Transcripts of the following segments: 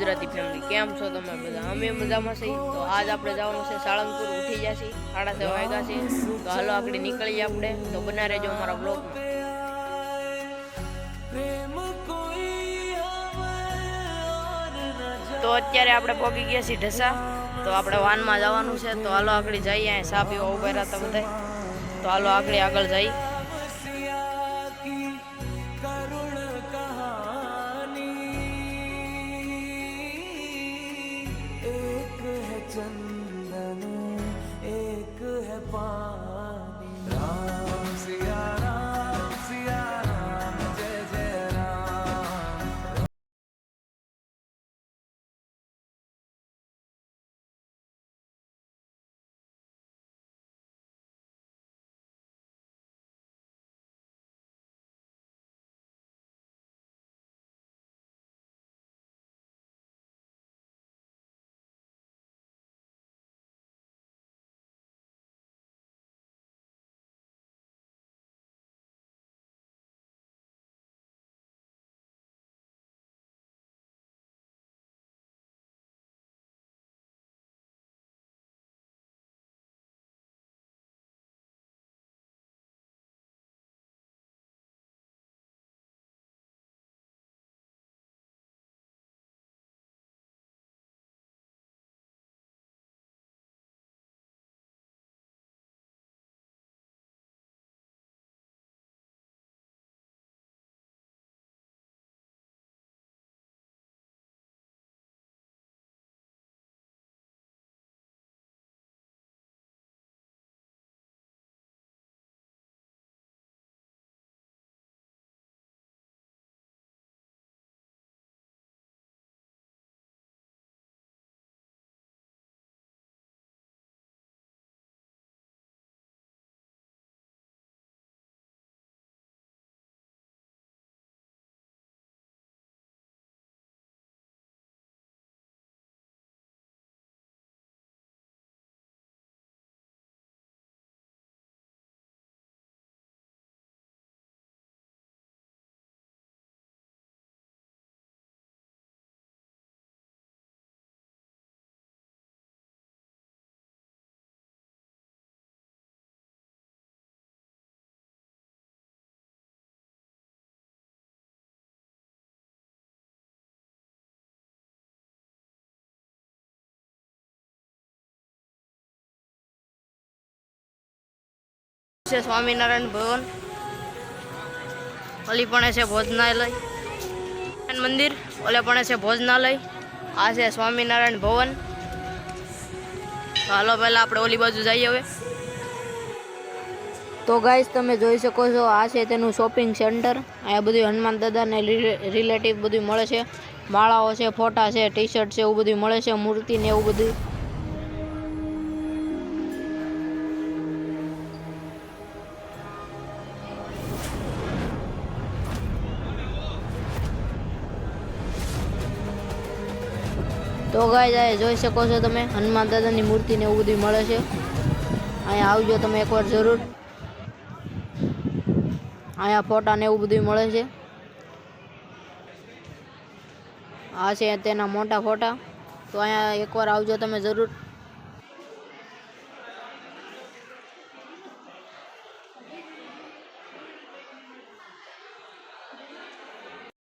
Gujarati family કેમ છો તમે બધા? અમે મજામાં છીએ। તો આજ આપણે જવાનું છે સાળંગપુર। ઉઠી જશે 6:30 વાગ્યા છે। તો હાલો આગળ નીકળીએ આપણે। તો બના રહેજો અમારા બ્લોગમાં। તો અત્યારે આપણે પહોંચી ગયા છીએ ઢસા। તો આપણે વાનમાં જવાનું છે। તો હાલો આગળ જઈએ। અહીંયા સા પીવા ઉભા રહ્યા બધા। તો હાલો આગળ જઈએ। चंदन एक है पानी राम सिया राम जय जय राम। स्वामीनारायण भवन ओली पण है भोजनालय मंदिर ओले पण है भोजनालय आ है स्वामीनारायण भवन। हालो पहला આપણે ઓલી બાજુ જઈએ હવે। તો ગાઈસ તમે જોઈ શકો છો આ છે તેનું શોપિંગ સેન્ટર। આ બધું હનુમાન દાદાને રિલેટિવ બધું મળે છે। માળાઓ છે, ફોટા છે, ટી શર્ટ છે, એવું બધું મળે છે, મૂર્તિ ને એવું બધું। તો ગાઈસ આ જોઈ શકો છો તમે હનુમાન દાદાની મૂર્તિ ને એવું બધું મળે છે। અહીંયા આવજો તમે એકવાર જરૂર। અહીંયા ફોટા ને એવું બધું મળે છે। આ છે તેના મોટા ફોટા। તો અહીંયા એકવાર આવજો તમે જરૂર।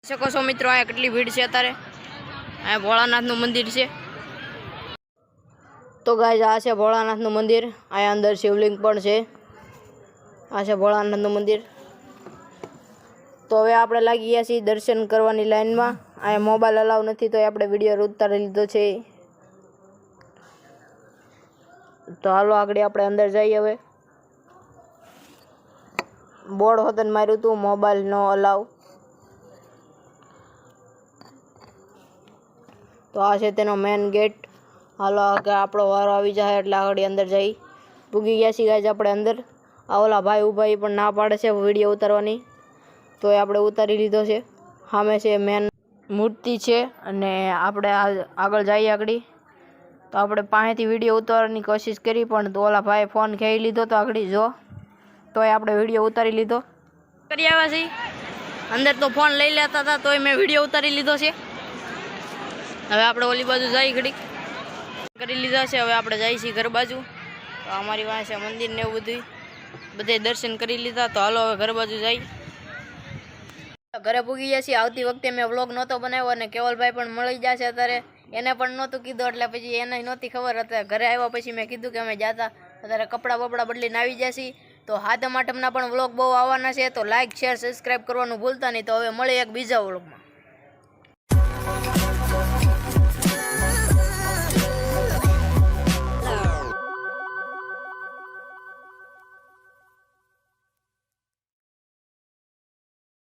શકો છો મિત્રો અહીંયા કેટલી ભીડ છે અત્યારે। આ ભોળાનાથનું મંદિર છે। તો ગાઈસ આ છે ભોળાનાથનું મંદિર। આ અંદર શિવલિંગ પણ છે। આ છે ભોળાનાથનું મંદિર। તો હવે આપણે લાગી ગયા છીએ દર્શન કરવાની લાઈનમાં। આ મોબાઈલ અલાઉ નથી તો આપણે વિડીયો ઉતારી લીધો છે। તો હાલો આગળ આપણે અંદર જઈએ હવે। બોર્ડ હોતન માર્યું હતું મોબાઈલ નો અલાઉ। તો આ છે તેનો મેન ગેટ। હાલો આપણો વારો આવી જાય એટલે આગળ અંદર જઈ પૂગી ગયા છીએ ગાઈસ આપણે અંદર। આ ઓલા ભાઈ ઊભા પણ ના પાડે છે વિડીયો ઉતારવાની તો એ આપણે ઉતારી લીધો છે। સામે છે મેન મૂર્તિ છે અને આપણે આગળ જઈએ આગળ। તો આપણે પાસેથી વિડીયો ઉતારવાની કોશિશ કરી પણ તો ઓલા ભાઈ ફોન ખેંચી લીધો તો આગળ જો તો એ આપણે વિડીયો ઉતારી લીધો। કરી આવ્યા છીએ અંદર તો ફોન લઈ લેતા હતા તોય મેં વિડીયો ઉતારી લીધો છે। હવે આપણે ઓલી બાજુ જઈ ઘડીક કરી લીધા છે. હવે આપણે જઈએ છીએ ઘર બાજુ. તો અમારી પાસે મંદિર ને એવું બધું બધે દર્શન કરી લીધા. તો હાલો હવે ઘર બાજુ જઈ. ઘરે પૂગી ગયા છીએ. આવતી વખતે મેં વ્લોગ નહોતો બનાવ્યો અને કેવલભાઈ પણ મળી જશે અત્યારે. એને પણ નહોતું કીધું એટલે પછી એને નહોતી ખબર. અત્યારે ઘરે આવ્યા પછી મેં કીધું કે અમે જાતા. અત્યારે કપડાં બપડા બદલીને આવી જશે. તો હાથમ આઠમના પણ વ્લોગ બહુ આવવાના છે. તો લાઇક શેર સબસ્ક્રાઈબ કરવાનું ભૂલતા નહીં. તો હવે મળીએ એક બીજા વ્લોગમાં.